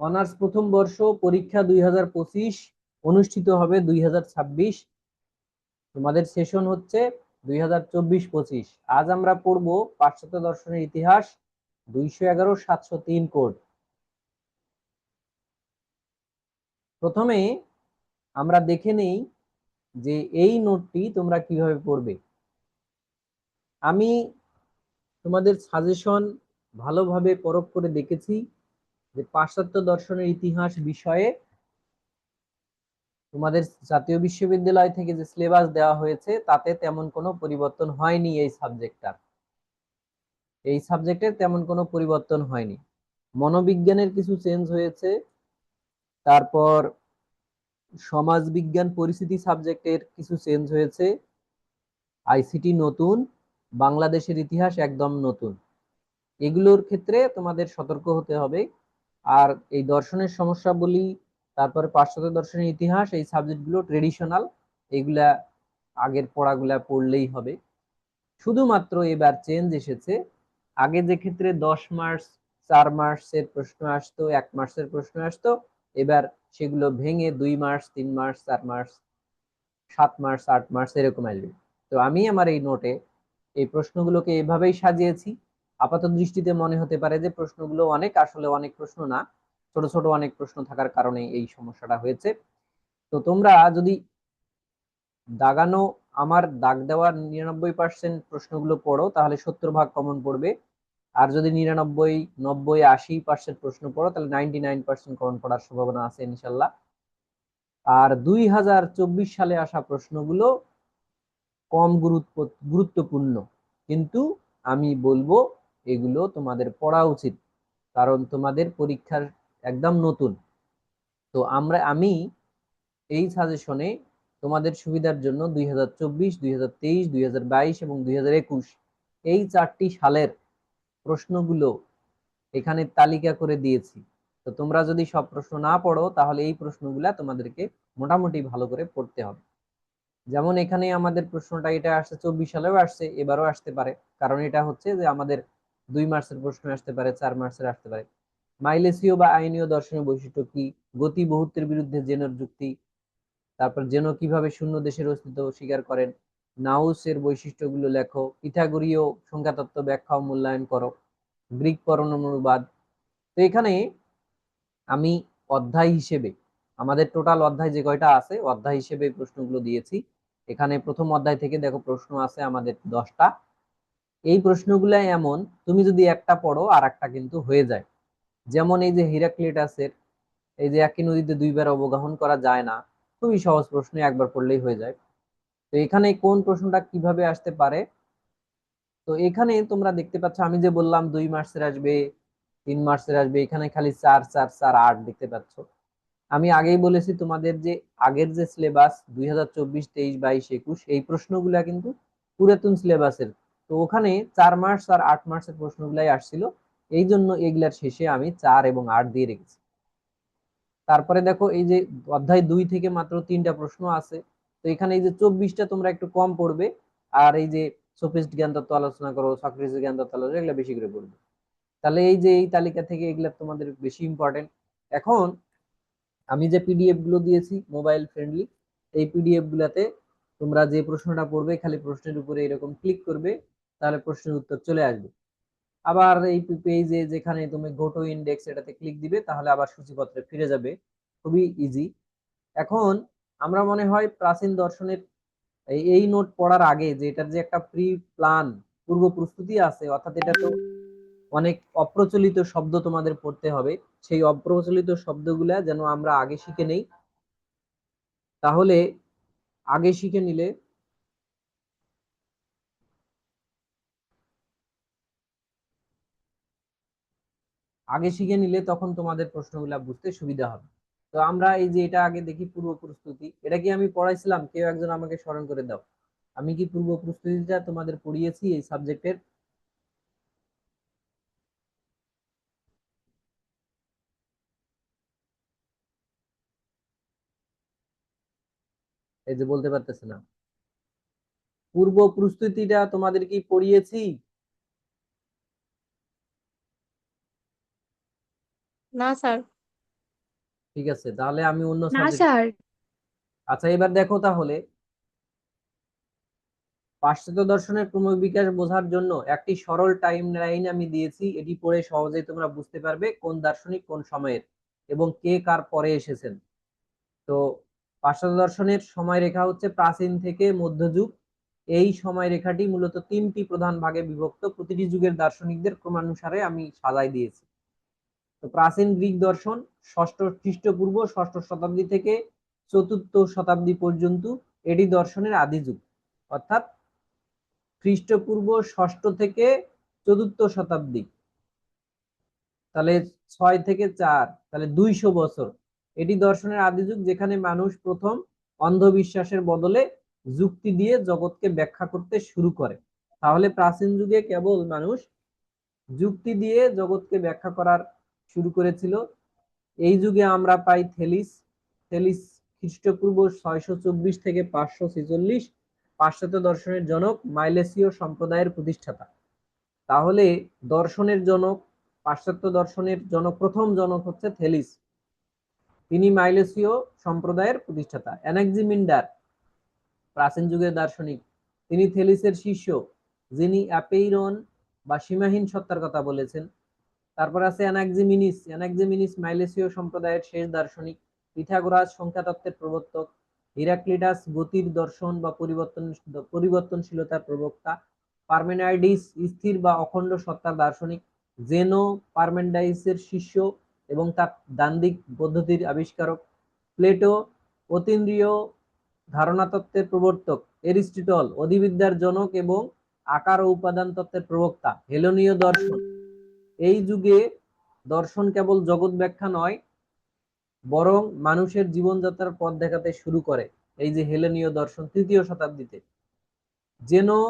Honours প্রথম বর্ষ পরীক্ষা 2025 অনুষ্ঠিত হবে 2026। তোমাদের সেশন হচ্ছে 2024-25। আজ আমরা পড়বো পাশ্চাত্য দর্শনের ইতিহাস 211-703 কোড। প্রথমে আমরা দেখে নেই যে এই নোটটি তোমরা কিভাবে পড়বে। আমি তোমাদের সাজেশন ভালোভাবে পরখ করে দেখেছি যে পাশ্চাত্য দর্শনের ইতিহাস বিষয়ে তোমাদের জাতীয় বিশ্ববিদ্যালয় থেকে যে সিলেবাস দেওয়া হয়েছে তাতে তেমন কোনো পরিবর্তন হয়নি। এই সাবজেক্টের তেমন কোনো পরিবর্তন হয়নি। মনোবিজ্ঞানের কিছু চেঞ্জ হয়েছে, তারপর সমাজবিজ্ঞান পরিস্থিতি সাবজেক্টের কিছু চেঞ্জ হয়েছে, আইসিটি নতুন, বাংলাদেশের ইতিহাস একদম নতুন। এগুলোর ক্ষেত্রে তোমাদের সতর্ক হতে হবে। আর এই দর্শনের সমস্যা বলি, তারপরে পাশ্চাত্য দর্শনের ইতিহাস, এই সাবজেক্টগুলো ট্রেডিশনাল, এগুলা আগের পড়াগুলা পড়লেই হবে। শুধুমাত্র এবার চেঞ্জ এসেছে, আগে যে ক্ষেত্রে 10 মার্চ 4 মার্চের প্রশ্ন আসতো, 1 মার্চের প্রশ্ন আসতো, এবার সেগুলো ভেঙে 2 March 3 March 4 March 7 March 8 March এরকম আসবে। তো আমি আমার এই নোটে এই প্রশ্নগুলোকে এভাবেই সাজিয়েছি। আপাত দৃষ্টিতে মনে হতে পারে যে প্রশ্নগুলো অনেক, আসলে অনেক প্রশ্ন না, ছোট ছোট অনেক প্রশ্ন থাকার কারণে এই সমস্যাটা হয়েছে। তো তোমরা যদি দাগানো আমার দাগ দেওয়া 99% প্রশ্নগুলো পড়ো তাহলে 70 ভাগ কমন পড়বে। আর যদি 99, 90, 80% প্রশ্ন পড়ো তাহলে 99% কমন পড়ার সম্ভাবনা আছে ইনশাল্লাহ। আর 2024 সালে আসা প্রশ্নগুলো কম গুরুত্বপূর্ণ, কিন্তু আমি বলবো এগুলো তোমাদের পড়া উচিত, কারণ তোমাদের পরীক্ষার একদম নতুন। তো আমি এই সাজেশনে তোমাদের সুবিধার জন্য 2024, 2023, 2022 এবং 2021 এই 4টি সালের প্রশ্নগুলো এখানে তালিকা করে দিয়েছি। তো তোমরা যদি সব প্রশ্ন না পড়ো তাহলে এই প্রশ্নগুলা তোমাদেরকে মোটামুটি ভালো করে পড়তে হবে। যেমন এখানে আমাদের প্রশ্নটা এটা আসছে, 24 সালেও আসছে, এবারও আসতে পারে, কারণ এটা হচ্ছে যে আমাদের 2 মার্চের প্রশ্ন আসতে পারে, 4 মার্চের আসতে পারে। মাইলেসীয় বা আইনীয় দর্শনের বৈশিষ্ট্য কি, গতি বহুত্বের বিরুদ্ধে জেনোর যুক্তি, তারপর জেনো কিভাবে শূন্য দেশের অস্তিত্ব স্বীকার করেন, নাউসের বৈশিষ্ট্যগুলো লেখো, পিথাগোরীয় সংখ্যাতত্ত্ব ব্যাখ্যা ও মূল্যায়ন করো, গ্রিক পরমাণুবাদ। তো এখানে আমি অধ্যায় হিসেবে, আমাদের টোটাল অধ্যায় যে কয়টা আছে অধ্যায় হিসেবে এই প্রশ্নগুলো দিয়েছি। এখানে প্রথম অধ্যায় থেকে দেখো প্রশ্ন আছে আমাদের 10টা। এই প্রশ্নগুলো এমন, তুমি যদি একটা পড়ো আর একটা কিন্তু হয়ে যায়। যেমন এই যে হিরাক্লিটাসের এই যে একই নদীতে দুইবার অবগাহন করা যায় না, খুবই সহজ প্রশ্ন, একবার পড়লেই হয়ে যায়। তো এখানে কোন প্রশ্নটা কিভাবে আসতে পারে, তো এখানে তোমরা দেখতে পাচ্ছ আমি যে বললাম 2 মার্চের আসবে, 3 মার্চের আসবে, এখানে খালি 4 4 4 8 দেখতে পাচ্ছ। আমি আগেই বলেছি তোমাদের যে আগের যে সিলেবাস 2024, 23, 22, 21 এই প্রশ্নগুলা কিন্তু পুরাতন সিলেবাসের। তো ওখানে 4 মার্চ আর 8 মার্চের প্রশ্নগুলাই আসছিল, এই জন্য এগুলার শেষে আমি 4 এবং 8 দিয়ে রেখেছি। তারপরে দেখো এই যে অধ্যায় 2 থেকে মাত্র 3টা প্রশ্ন আছে। তো এখানে এই যে 24টা তোমরা একটু কম পড়বে, আর এই যে সোফিস্ট জ্ঞান তত্ত্ব আলোচনা করো, সক্রেটিস জ্ঞান তত্ত্ব আলোচনা, এগুলো বেশি করে পড়বে। তাহলে এই যে এই তালিকা থেকে এগুলা তোমাদের বেশি ইম্পর্টেন্ট। এখন আমি যে পিডিএফ গুলো দিয়েছি মোবাইল ফ্রেন্ডলি, এই পিডিএফ গুলাতে তোমরা যে প্রশ্নটা পড়বে খালি প্রশ্নের উপরে এরকম ক্লিক করবে, তাহলে প্রশ্নের উত্তর চলে আসবে। আবার এই পেজে যেখানে তুমি গো টু ইন্ডেক্স এটাতে ক্লিক দিবে, তাহলে আবার সূচিপত্রে ফিরে যাবে, খুবই ইজি। এখন আমরা মনে হয় প্রাচীন দর্শনের এই নোট পড়ার আগে যে এটার যে একটা প্রি প্ল্যান পূর্ব প্রস্তুতি আছে, অর্থাৎ এটা তো অনেক অপ্রচলিত শব্দ তোমাদের পড়তে হবে, সেই অপ্রচলিত শব্দগুলা যেন আমরা আগে শিখে নেই। তাহলে আগে শিখে নিলে তখন তোমাদের প্রশ্নগুলা বুঝতে সুবিধা হবে। তো আমরা এই যে এটা আগে দেখি পূর্ব প্রস্তুতি, এটা কি আমি পড়াইছিলাম? কেউ একজন আমাকে স্মরণ করে দাও, আমি কি পূর্ব প্রস্তুতিটা তোমাদের পড়িয়েছি এই সাবজেক্টের? এই যে বলতে পারতেছে না, পূর্ব প্রস্তুতিটা তোমাদের কি পড়িয়েছি? না স্যার। ঠিক আছে, তাহলে আমি অন্য না সাবজেক্ট। স্যার। আচ্ছা, এবার দেখো তাহলে পাশ্চাত্য দর্শনের ক্রমবিকাশ বোঝার জন্য একটি সরল টাইম লাইন আমি দিয়েছি, এটি পড়ে সহজেই তোমরা বুঝতে পারবে কোন দার্শনিক কোন সময়ের এবং কে কার পরে এসেছেন। তো পাশ্চাত্য দর্শনের সময় রেখা হচ্ছে প্রাচীন থেকে মধ্যযুগ। এই সময় রেখাটি মূলত তিনটি প্রধান ভাগে বিভক্ত, প্রতিটি যুগের দার্শনিকদের ক্রমানুসারে আমি সাজাই দিয়েছি। তো প্রাচীন গ্রিক দর্শন ষষ্ঠ খ্রিস্টপূর্ব ষষ্ঠ শতাব্দী থেকে চতুর্থ শতাব্দী পর্যন্ত এটি দর্শনের আদি যুগ, অর্থাৎ খ্রিস্টপূর্ব ষষ্ঠ থেকে চতুর্থ শতাব্দী, তাহলে 6 থেকে 4, তাহলে 200 বছর। এটি দর্শনের আদি যুগ, যেখানে মানুষ প্রথম অন্ধবিশ্বাসের বদলে যুক্তি দিয়ে জগৎকে ব্যাখ্যা করতে শুরু করে। তাহলে প্রাচীন যুগে কেবল মানুষ যুক্তি দিয়ে জগৎকে ব্যাখ্যা করার শুরু করেছিল। এই যুগে আমরা পাই থেলিস। থেলিস খ্রিস্টপূর্ব 624 থেকে 546, পাশ্চাত্য দর্শনের জনক, মাইলেসীয় সম্প্রদায়ের প্রতিষ্ঠাতা। তাহলে দর্শনের জনক, পাশ্চাত্য দর্শনের জনক, প্রথম জনক হচ্ছে থেলিস, তিনি মাইলেসীয় সম্প্রদায়ের প্রতিষ্ঠাতা। অ্যানাক্সিমিন্ডার প্রাচীন যুগের দার্শনিক, তিনি থেলিসের শিষ্য, যিনি অ্যাপেইরন বা সীমাহীন সত্তার কথা বলেছেন। তারপর আছে অ্যানাক্সিমিনিস। অ্যানাক্সিমিনিস মাইলেসীয় সম্প্রদায়ের শেষ দার্শনিক। পিথাগোরাস সংখ্যা তত্ত্বের প্রবর্তক। হিরাক্লিটাস গতির দর্শন বা পরিবর্তনশীলতার প্রবক্তা। পার্মেনাইডিস স্থির বা অখণ্ড সত্তার দার্শনিক। জেনো পার্মেনাইডিসের শিষ্য এবং তার দ্বান্দ্বিক পদ্ধতির আবিষ্কারক। প্লেটো অতীন্দ্রিয় ধারণা তত্ত্বের প্রবর্তক। এরিস্টটল অধিবিদ্যার জনক এবং আকার ও উপাদান তত্ত্বের প্রবক্তা। হেলেনীয় দর্শন, এই যুগে দর্শন কেবল জগৎ ব্যাখ্যা নয়, বরং মানুষের জীবনযাত্রার পথ দেখাতে শুরু করে। এই যে হেলেনীয় দর্শন 3য় শতাব্দীতে। জেনো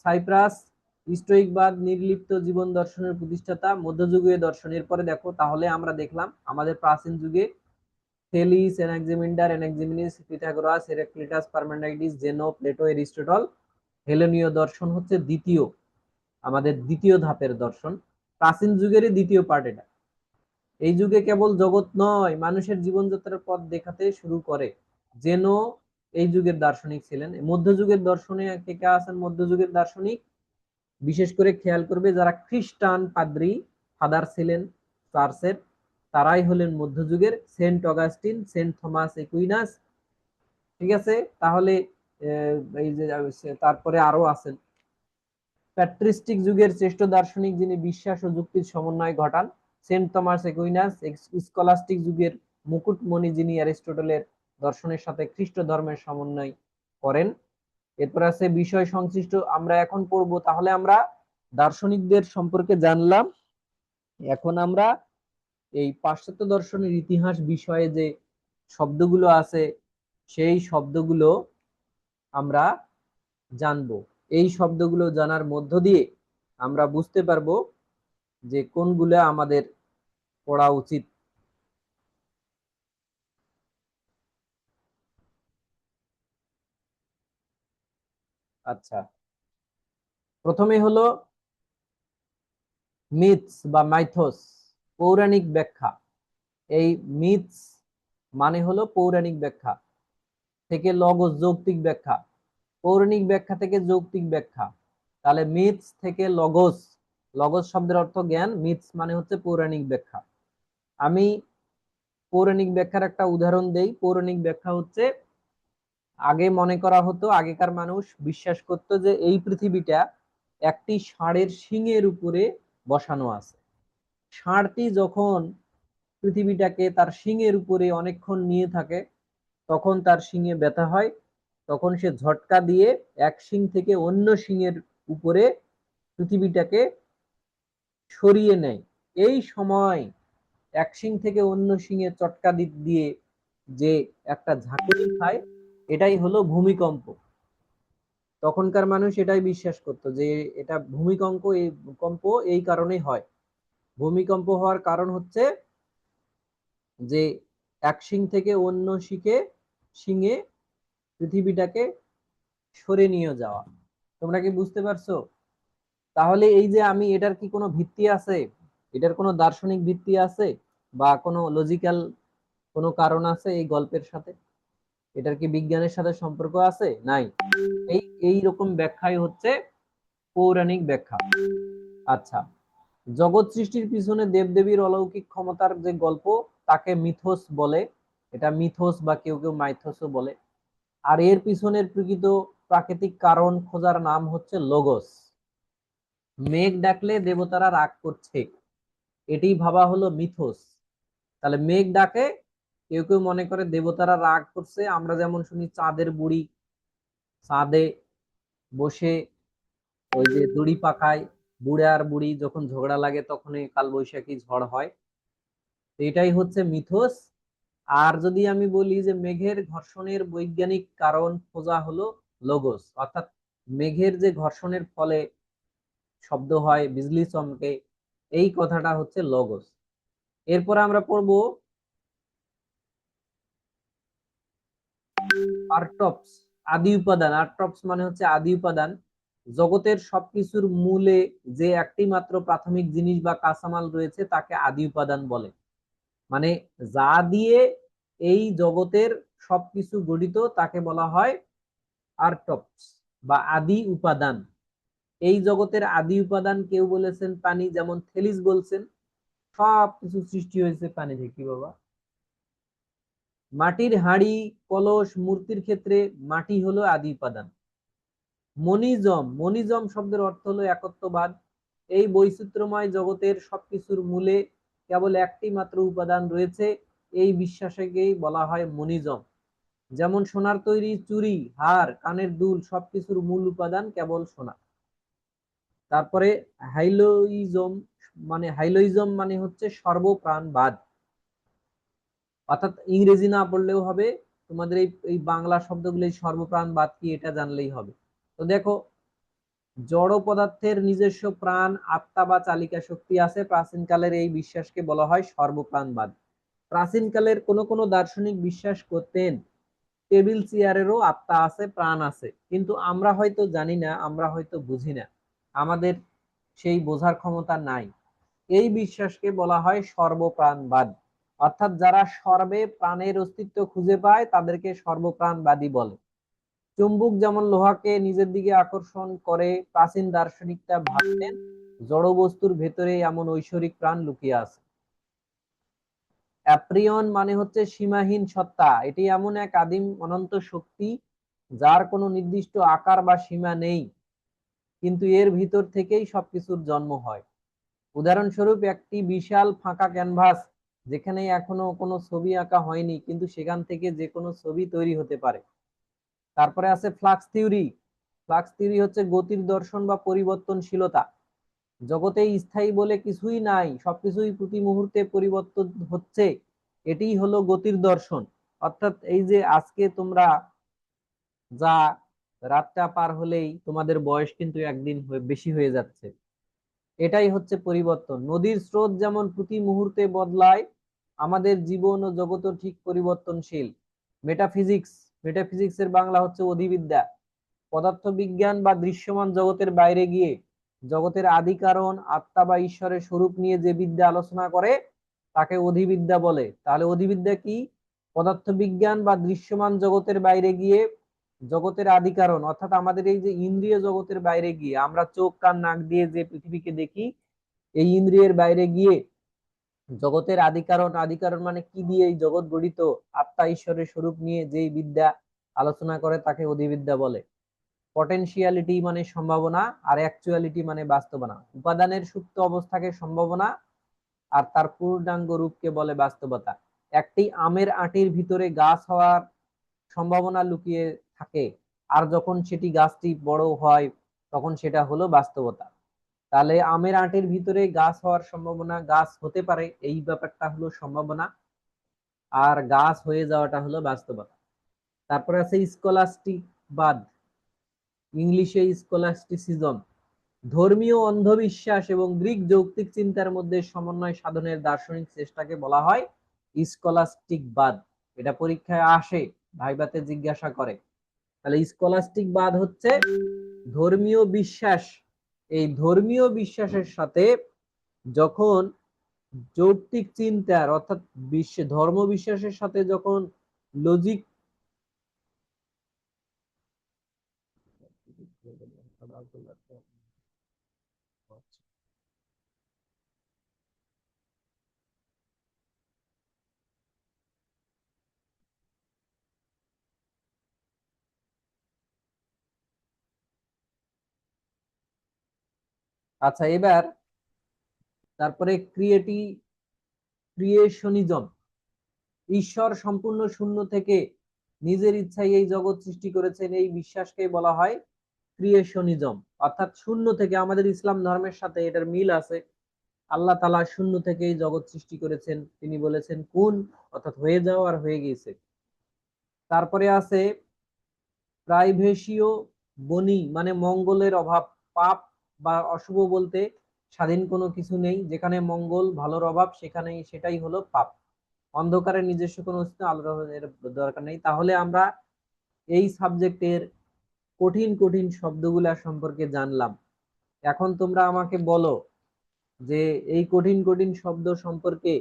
সাইপ্রাস স্টোইকবাদ নির্লিপ্ত জীবন দর্শনের প্রতিষ্ঠাতা। মধ্যযুগীয় দর্শন। এরপরে দেখো, তাহলে আমরা দেখলাম আমাদের প্রাচীন যুগে Thales, অ্যানাক্সিমিন্ডার, অ্যানাক্সিমিনিস, Pythagoras, Heraclitus, পার্মেনাইডিস, জেনো, Plato, Aristotle. হেলেনীয় দর্শন হচ্ছে আমাদের দ্বিতীয় ধাপের দর্শন, প্রাচীন যুগেরই দ্বিতীয় পার্ট এটা। এই যুগে কেবল জগৎ নয়, মানুষের জীবনযাত্রার পথ দেখাতে শুরু করে। যেন এই যুগের দার্শনিক ছিলেন। মধ্যযুগের দর্শনে কে কে আছেন মধ্যযুগের দার্শনিক? বিশেষ করে খেয়াল করবে যারা খ্রিস্টান পাদ্রী ফাদার ছিলেন চার্চের, তারাই হলেন মধ্যযুগের। Saint Augustine, Saint Thomas Aquinas. ঠিক আছে, তাহলে এই যে তারপরে আরো আছেন। প্যাট্রিস্টিক যুগের শ্রেষ্ঠ দার্শনিক, যিনি বিশ্বাস ও যুক্তির সমন্বয় ঘটান, সেন্ট থমাস একুইনাস। স্কলাস্টিক যুগের মুকুটমণি, যিনি অ্যারিস্টটলের দর্শনের সাথে খ্রিস্ট ধর্মের সমন্বয় করেন। এরপর আছে বিষয় সংশ্লিষ্ট, আমরা এখন পড়ব। তাহলে আমরা দার্শনিকদের সম্পর্কে জানলাম। এখন আমরা এই পাশ্চাত্য দর্শনের ইতিহাস বিষয়ে যে শব্দগুলো আছে, সেই শব্দগুলো আমরা জানবো। এই শব্দগুলো জানার মধ্য দিয়ে আমরা বুঝতে পারবো যে কোনগুলো আমাদের পড়া উচিত। আচ্ছা, প্রথমে হলো মিথস বা মাইথোস, পৌরাণিক ব্যাখ্যা। এই মিথস মানে হলো পৌরাণিক ব্যাখ্যা, থেকে লগস যৌক্তিক ব্যাখ্যা, পৌরাণিক ব্যাখ্যা থেকে যৌক্তিক ব্যাখ্যা। তাহলে মিথস থেকে লগস, লগস শব্দের অর্থ জ্ঞান, মিথস মানে হচ্ছে পৌরাণিক ব্যাখ্যা। আমি পৌরাণিক ব্যাখ্যার একটা উদাহরণ দেই। পৌরাণিক ব্যাখ্যা হচ্ছে, আগে মনে করা হতো, আগেকার মানুষ বিশ্বাস করত যে এই পৃথিবীটা একটি ষাঁড়ের শিংয়ের উপরে বসানো আছে। ষাঁড়টি যখন পৃথিবীটাকে তার শিংয়ের উপরে অনেকক্ষণ নিয়ে থাকে, তখন তার শিংয়ে ব্যথা হয়, তখন সে ঝটকা দিয়ে এক শিং থেকে অন্য শিংয়ের উপরে পৃথিবীটাকে সরিয়ে নেয়। এই সময় এক শিং থেকে অন্য শিংয়ে চটকা দিয়ে যে একটা ঝাঁকুনি খায়, এটাই হলো ভূমিকম্প। তখনকার মানুষ এটাই বিশ্বাস করত যে এটা ভূমিকম্প এই কারণেই হয়। ভূমিকম্প হওয়ার কারণ হচ্ছে যে এক শিং থেকে অন্য শিঙে পৃথিবীটাকে সরে নিয়ে যাওয়া। তোমরা কি বুঝতে পারছো? তাহলে এই যে আমি, এটার কি কোনো ভিত্তি আছে? এটার কোনো দার্শনিক ভিত্তি আছে বা কোনো লজিক্যাল কোনো কারণ আছে এই গল্পের সাথে? এটার কি বিজ্ঞানের সাথে সম্পর্ক আছে? নাই। এই রকম ব্যাখ্যাই হচ্ছে পৌরাণিক ব্যাখ্যা। আচ্ছা, জগৎ সৃষ্টির পিছনে দেবদেবীর অলৌকিক ক্ষমতার যে গল্প, তাকে মিথোস বলে। এটা মিথোস বা কেউ কেউ মাইথোসও বলে। আর এর পিছনের প্রকৃত প্রাকৃতিক কারণ খোঁজার নাম হচ্ছে লোগোস। মেঘ ডাকলে দেবতারা রাগ করছে, এটি ভাবা হলো মিথোস। তাহলে মেঘ ডাকে, কেউ কেউ মনে করে দেবতারা রাগ করছে। আমরা যেমন শুনি চাঁদের বুড়ি চাঁদে বসে ওই যে দড়ি পাকায়, বুড়ে আর বুড়ি যখন ঝগড়া লাগে তখনই কালবৈশাখী ঝড় হয়। তো এটাই হচ্ছে মিথোস। আর যদি আমি বলি যে মেঘের ঘর্ষণের বৈজ্ঞানিক কারণ খোঁজা হলো লোগোস, অর্থাৎ মেঘের যে ঘর্ষণের ফলে শব্দ হয়, বিজলি চমকে, এই কথাটা হচ্ছে লোগোস। এরপর আমরা পড়বো আর্টপস, আদি উপাদান। আর্টপস মানে হচ্ছে আদি উপাদান। জগতের সবকিছুর মূলে যে একটি মাত্র প্রাথমিক জিনিস বা কাঁচামাল রয়েছে তাকে আদি উপাদান বলে। মানে যা দিয়ে এই জগতের সবকিছু গঠিত তাকে বলা হয় আর্টপস বা আদি উপাদান। এই জগতের আদি উপাদান কেউ বলেছেন পানি, যেমন থেলিস বলছেন সব কিছু সৃষ্টি হয়েছে পানি থেকে। বাবা, মাটির হাঁড়ি কলস মূর্তির ক্ষেত্রে মাটি হলো আদি উপাদান। মনিজম, মনিজম শব্দের অর্থ হলো একত্ববাদ। এই বৈচিত্র্যময় জগতের সবকিছুর মূলে কেবল একটি মাত্র উপাদান রয়েছে, এই বিশ্বাসকেই বলা হয় মনিজম। যেমন সোনার তৈরি চুড়ি, হার, কানের দুল, সবকিছুর মূল উপাদান কেবল সোনা। তারপরে হাইলোইজম মানে হচ্ছে সর্বপ্রাণবাদ। অর্থাৎ ইংরেজি না পড়লেও হবে, তোমাদের এই বাংলা শব্দগুলি সর্বপ্রাণবাদ কি এটা জানলেই হবে। তো দেখো, জড় পদার্থের নিজস্ব প্রাণ, আত্মা বা চালিকা শক্তি আছে। প্রাচীনকালের এই বিশ্বাসকে বলা হয় সর্বপ্রাণবাদ। প্রাচীনকালের কোন কোন দার্শনিক বিশ্বাস করতেন টেবিল চেয়ারেরও আত্মা আছে, প্রাণ আছে, কিন্তু আমরা হয়তো জানি না, আমরা হয়তো বুঝি না, আমাদের সেই বোঝার ক্ষমতা নাই। এই বিশ্বাসকে বলা হয় সর্বপ্রাণবাদ। অর্থাৎ যারা সর্বে প্রাণের অস্তিত্ব খুঁজে পায় তাদেরকে সর্বপ্রাণবাদী বলে। চুম্বক যেমন লোহাকে নিজের দিকে আকর্ষণ করে, প্রাচীন দার্শনিকরা ভাবতেন জড় বস্তুর ভেতরে এমন ঐশ্বরিক প্রাণ লুকিয়ে আছে। অ্যাপ্রিয়ন মানে হচ্ছে সীমাহীন সত্তা। এটি এমন এক আদিম অনন্ত শক্তি যার কোনো নির্দিষ্ট আকার বা সীমা নেই, কিন্তু এর ভিতর থেকেই সবকিছুর জন্ম হয়। উদাহরণস্বরূপ একটি বিশাল ফাঁকা ক্যানভাস যেখানে এখনো কোনো ছবি আঁকা হয়নি, কিন্তু সেখান থেকে যে কোনো ছবি তৈরি হতে পারে। তারপরে আছে ফ্লাক্স থিওরি। ফ্লাক্স থিওরি হচ্ছে গতির দর্শন বা পরিবর্তনশীলতা। জগতে স্থায়ী বলে কিছুই নাই, সবকিছুই প্রতি মুহূর্তে পরিবর্তন হচ্ছে, এটাই হলো গতির দর্শন। অর্থাৎ এই যে আজকে তোমরা যা রাতটা পার হলেই তোমাদের বয়স কিন্তু একদিন বেশি হয়ে যাচ্ছে, এটাই হচ্ছে পরিবর্তন। নদীর স্রোত যেমন প্রতি মুহূর্তে বদলায়, আমাদের জীবন ও জগৎ ঠিক পরিবর্তনশীল। মেটাফিজিক্স, মেটাফিজিক্সের বাংলা হচ্ছে অধিবিদ্যা। পদার্থবিজ্ঞান বা দৃশ্যমান জগতের বাইরে গিয়ে জগতের আদি কারণ, আত্মা বা ঈশ্বরের স্বরূপ নিয়ে যে বিদ্যা আলোচনা করে তাকে অধিবিদ্যা বলে। তাহলে অধিবিদ্যা কি? পদার্থবিজ্ঞান বা দৃশ্যমান জগতের বাইরে গিয়ে জগতের আদি কারণ, অর্থাৎ আমাদের এই যে ইন্দ্রিয় জগতের বাইরে গিয়ে, আমরা চোখ কান নাক দিয়ে যে পৃথিবীকে দেখি, এই ইন্দ্রিয়ের বাইরে গিয়ে জগতের আদি কারণ, আদি কারণ মানে কি দিয়ে এই জগৎ গঠিত, আত্মা ঈশ্বরের স্বরূপ নিয়ে যেই বিদ্যা আলোচনা করে তাকে অধিবিদ্যা বলে। পটেনশিয়ালিটি মানে সম্ভাবনা, আর অ্যাকচুয়ালিটি মানে বাস্তবতা। উপাদানের সুপ্ত অবস্থাকে সম্ভাবনা, আর তার পূর্ণাঙ্গ রূপকে বলে বাস্তবতা। একটি আমের আটির ভিতরে গাছ হওয়ার সম্ভাবনা লুকিয়ে থাকে, আর যখন সেটি গাছটি বড় হয় তখন সেটা হলো বাস্তবতা। তাহলে আমের আটির ভিতরে গাছ হওয়ার সম্ভাবনা, গাছ হতে পারে, এই ব্যাপারটা হলো সম্ভাবনা, আর গাছ হয়ে যাওয়াটা হলো বাস্তবতা। তারপরে আছে স্কলাস্টিক বাদ, ইংলিশে স্কলাস্টিসিজম। ধর্মীয় অন্ধবিশ্বাস এবং গ্রিক যৌক্তিক চিন্তার মধ্যে সমন্বয় সাধনের দার্শনিক চেষ্টাকে বলা হয় স্কলাস্টিক বাদ। এটা পরীক্ষায় আসে, ভাইভাতে জিজ্ঞাসা করে। তাহলে স্কলাস্টিক বাদ হচ্ছে ধর্মীয় বিশ্বাস। এই ধর্মীয় বিশ্বাসের সাথে যখন যৌক্তিক চিন্তার অর্থাৎ ধর্ম বিশ্বাসের সাথে যখন লজিক আচ্ছা, এবার তারপরে ক্রিয়েশনিজম, ঈশ্বর সম্পূর্ণ শূন্য থেকে নিজের ইচ্ছায় এই জগৎ সৃষ্টি করেছেন, এই বিশ্বাসকে বলা হয় ক্রিয়েশনিজম। অর্থাৎ শূন্য থেকে, আমাদের ইসলাম ধর্মের সাথে এটার মিল আছে। আল্লাহ তাআলা শূন্য থেকে এই জগৎ সৃষ্টি করেছেন, তিনি বলেছেন কুন, অর্থাৎ হয়ে যাও, আর হয়ে গিয়েছে। তারপরে আছে প্রাইভেসিও বনি, মানে মঙ্গলের অভাব। পাপ বা অশুভ বলতে স্বাধীন কোনো কিছু নেই, যেখানে মঙ্গল ভালোর অভাব সেখানেই সেটাই হলো পাপ। অন্ধকারের নিজস্ব কোনো অস্তিত্ব, আলোর এর দরকার নেই। তাহলে আমরা এই সাবজেক্টের কঠিন কঠিন শব্দগুলা সম্পর্কে জানলাম। এখন তোমরা আমাকে বলো যে এই কঠিন কঠিন শব্দ সম্পর্কে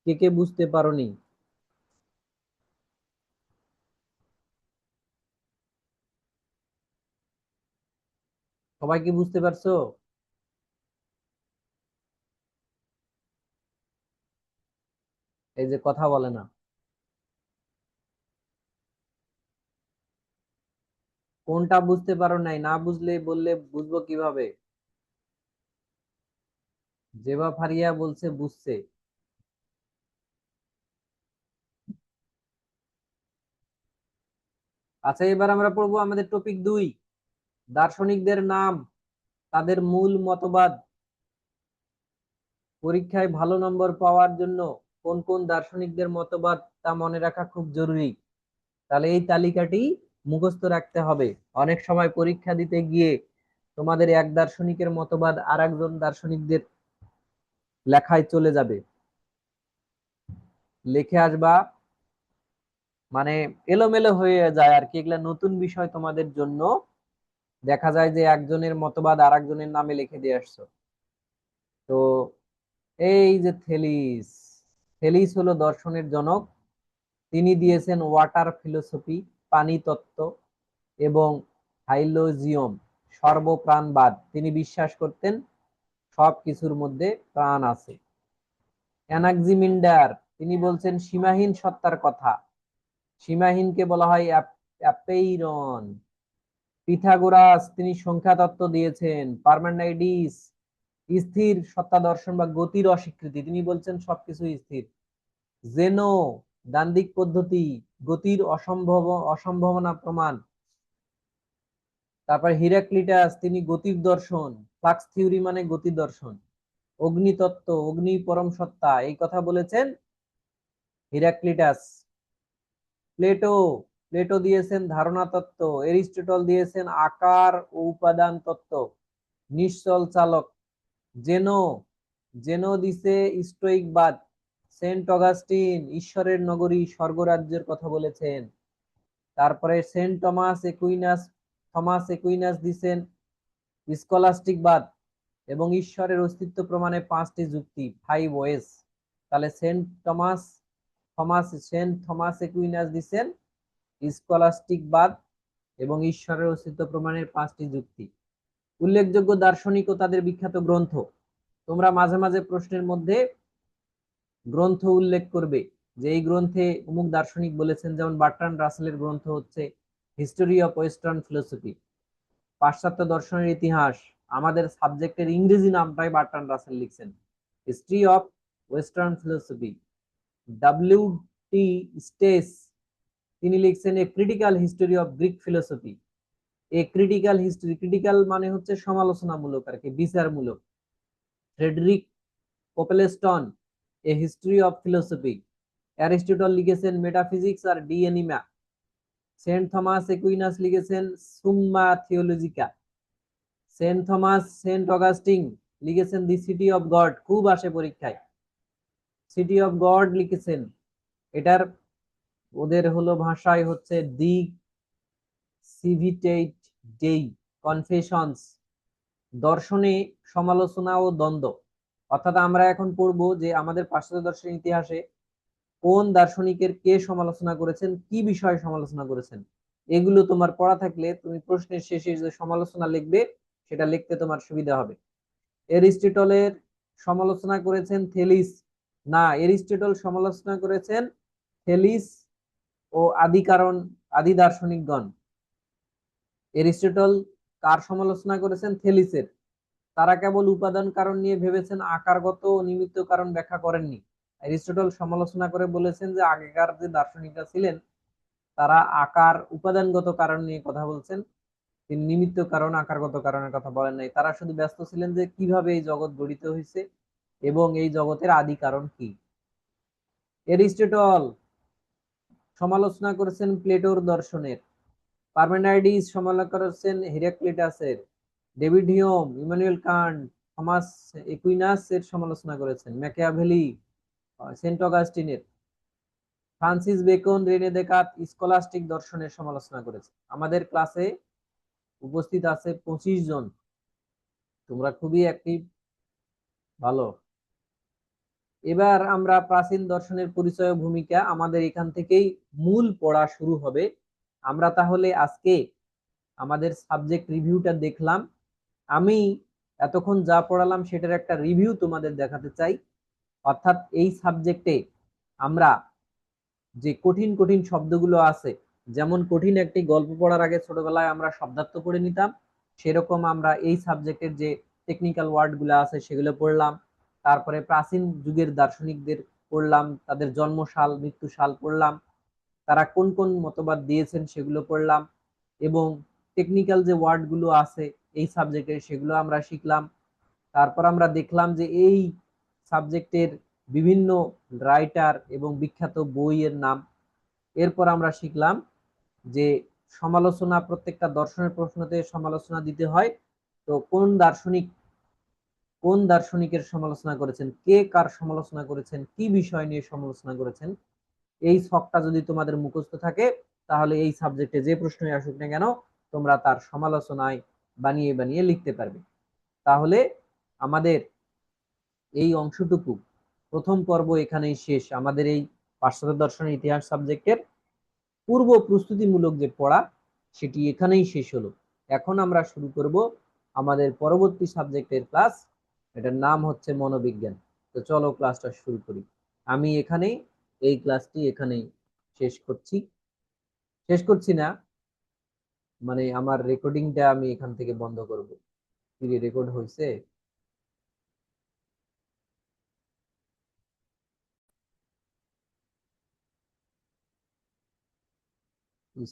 কে কে বুঝতে পারোনি? সবাই কি বুঝতে পারছো? এই যে কথা বলে না, কোনটা বুঝতে পারো নাই? না বুঝলে বললে বুঝবো কিভাবে? জেবা ফারিয়া বলছে বুঝছে। আচ্ছা, এবার আমরা পড়বো আমাদের টপিক 2, দার্শনিকদের নাম, তাদের মূল মতবাদ। পরীক্ষায় ভালো নম্বর পাওয়ার জন্য কোন কোন দার্শনিকদের মতবাদ তা মনে রাখা খুব জরুরি। তাহলে এই তালিকাটি মুখস্থ রাখতে হবে। অনেক সময় পরীক্ষা দিতে গিয়ে তোমাদের এক দার্শনিকের মতবাদ আর একজন দার্শনিকদের লেখায় চলে যাবে, লিখে আসবা, মানে এলোমেলো হয়ে যায় আর কি। এগুলা নতুন বিষয় তোমাদের জন্য। দেখা যায় যে একজনের মতবাদ আর একজনের নামে লিখে দিয়ে আসছো। তো এই যে থেলিস, থেলিস হলো দর্শনের জনক। তিনি দিয়েছেন ওয়াটার ফিলোসফি, পানি তত্ত্ব, এবং হাইলোজিয়ম, সর্বপ্রাণবাদ। তিনি বিশ্বাস করতেন সব কিছুর মধ্যে প্রাণ আছে। অ্যানাক্সিমিন্ডার, তিনি বলছেন সীমাহীন সত্তার কথা। সীমাহীনকে বলা হয় অ্যাপেইরন। পিথাগোরাস, তিনি সংখ্যা তত্ত্ব দিয়েছেন। পারমেনাইডিস, স্থির সত্তা দর্শন বা গতির অস্বীকৃতি, তিনি বলছেন সবকিছু স্থির। জেনো, দ্বান্দ্বিক পদ্ধতি, গতির অসম্ভাবনা প্রমাণ। তারপর হিরাক্লিটাস, তিনি গতির দর্শন, ফ্লাক্স থিওরি মানে গতি দর্শন। অগ্নিতত্ত্ব, অগ্নি পরম সত্তা, এই কথা বলেছেন হিরাক্লিটাস। প্লেটো, প্লেটো দিয়েছেন ধারণা তত্ত্ব। এরিস্টটল দিয়েছেন আকার ও উপাদান তত্ত্ব। নিশ্চল চালক, জেনো, জেনো দিছে স্টোইকবাদ। সেন্ট অগাস্টিন ঈশ্বরের নগরী স্বর্গরাজ্যের কথা বলেছেন। তারপরে সেন্ট থমাস একুইনাস দিছেন স্কলাস্টিকবাদ এবং ঈশ্বরের অস্তিত্ব প্রমাণে 5টি যুক্তি, 5 ওয়েজ। তাহলে সেন্ট থমাস একুইনাস দিছেন স্কলাস্টিকবাদ এবং ঈশ্বরের অস্তিত্ব প্রমাণের 5টি যুক্তি। উল্লেখযোগ্য দার্শনিক ও তাদের বিখ্যাত গ্রন্থ। তোমরা মাঝে মাঝে প্রশ্নের মধ্যে গ্রন্থ উল্লেখ করবে যে এই গ্রন্থে অমুক দার্শনিক বলেছেন। যেমন বার্ট্রান্ড রাসেলের গ্রন্থ হচ্ছে হিস্টোরি অফ ওয়েস্টার্ন ফিলোসফি, পাশ্চাত্য দর্শনের ইতিহাস। আমাদের সাবজেক্টের ইংরেজি নামটাই বার্ট্রান্ড রাসেল লিখছেন, history of western philosophy. W T Stace, তিনি লিখছেন a critical history of Greek philosophy. A critical history, critical মানে হচ্ছে সমালোচনামূলক আর কি, বিচারমূলক। Frederick Copleston, a history of philosophy. Aristotle লিখেছেন মেটাফিজিক্স আর De Anima. Saint Thomas Aquinas লিখেছেন সুম্মা থিওলজিকা। সেন্ট অগাস্টিন লিখেছেন দি সিটি অফ গড, খুব আসে পরীক্ষায়। সিটি অফ গড লিখেছেন, এটার ওদের হলো ভাষায় হচ্ছে দি সিভিটেট ডেই কনফেশনস। দর্শনে সমালোচনা ও দ্বন্দ্ব, অর্থাৎ আমরা এখন পড়বো যে আমাদের পাশ্চাত্য দর্শনের ইতিহাসে কোন দার্শনিকের কে সমালোচনা করেছেন, কি বিষয়ে সমালোচনা করেছেন। এগুলো তোমার পড়া থাকলে তুমি প্রশ্নের শেষে যে সমালোচনা লিখবে সেটা লিখতে তোমার সুবিধা হবে। এরিস্টটলের সমালোচনা করেছেন থেলিস, না, এরিস্টটল সমালোচনা করেছেন থেলিস ও আদি কারণ, আদি দার্শনিকগণ। এরিস্টটল কার সমালোচনা করেছেন? থেলিসের। তারা কেবল উপাদান কারণ নিয়ে ভেবেছেন, আকারগত ও নিমিত্ত কারণ ব্যাখ্যা করেননি। এরিস্টটল সমালোচনা করে বলেছেন যে আগেকার যে দার্শনিকরা ছিলেন তারা আকার উপাদানগত কারণ নিয়ে কথা বলছেন, তিনি নিমিত্ত কারণ আকারগত কারণের কথা বলেন নাই। তারা শুধু ব্যস্ত ছিলেন যে কিভাবে এই জগৎ গঠিত হয়েছে এবং এই জগতের আদি কারণ কি। এরিস্টটল সমালোচনা করেছেন প্লেটোর দর্শনের, পার্মেনাইডিস সমালোচনা করেছেন হিরাক্লিটাসের, David Hume, Immanuel Kant, Thomas Aquinas এর সমালোচনা করেছেন, ম্যাকিয়াভেলি, সেন্ট অগাস্টিনের, Francis Bacon, Rene Descartes scholastic দর্শনের সমালোচনা করেছে। আমাদের ক্লাসে উপস্থিত আছে 25 জন, তোমরা খুবই অ্যাক্টিভ, ভালো। এবার আমরা প্রাচীন দর্শনের পরিচয় ও ভূমিকা, আমাদের এখান থেকেই মূল পড়া শুরু হবে। আমরা তাহলে আজকে আমাদের সাবজেক্ট রিভিউটা দেখলাম। আমি এতক্ষণ যা পড়ালাম সেটার একটা রিভিউ তোমাদের দেখাতে চাই। অর্থাৎ এই সাবজেক্টে আমরা যে কঠিন কঠিন শব্দগুলো আছে, যেমন কঠিন একটি গল্প পড়ার আগে ছোটবেলায় আমরা শব্দার্থ পড়ে নিতাম, সেরকম আমরা এই সাবজেক্টের যে টেকনিক্যাল ওয়ার্ডগুলো আছে সেগুলো পড়লাম। তারপরে প্রাচীন যুগের দার্শনিকদের পড়লাম, তাদের জন্মসাল মৃত্যুসাল পড়লাম, তারা কোন কোন মতবাদ দিয়েছেন সেগুলো পড়লাম, এবং টেকনিক্যাল যে ওয়ার্ডগুলো আছে এই সাবজেক্টে সেগুলো আমরা শিখলাম। তারপর আমরা দেখলাম যে এই সাবজেক্টের বিভিন্ন রাইটার এবং বিখ্যাত বইয়ের নাম। এরপর আমরা শিখলাম যে সমালোচনা, প্রত্যেকটা দর্শনের প্রশ্নতে সমালোচনা দিতে হয়। তো কোন দার্শনিকের সমালোচনা করেছেন, কে কার সমালোচনা করেছেন, কি বিষয় নিয়ে সমালোচনা করেছেন, এই ছকটা যদি তোমাদের মুখস্থ থাকে তাহলে এই সাবজেক্টে যে প্রশ্নই আসুক না কেন তোমরা তার সমালোচনায় বানিয়ে বানিয়ে লিখতে পারবে। তাহলে আমাদের এই অংশটুকু, প্রথম পর্ব এখানেই শেষ। আমাদের এই পাশ্চাত্য দর্শনের ইতিহাস সাবজেক্টের পূর্ব প্রস্তুতিমূলক যে পড়া সেটি এখানেই শেষ হলো। এখন আমরা শুরু করব আমাদের পরবর্তী সাবজেক্টের ক্লাস, এটার নাম হচ্ছে মনোবিজ্ঞান। তো চলো ক্লাসটা শুরু করি। আমি এখানে এই ক্লাসটি এখানেই শেষ করছি, শেষ করছি না, মানে আমার রেকর্ডিংটা আমি এখান থেকে বন্ধ করব। কি রেকর্ড হয়েছে?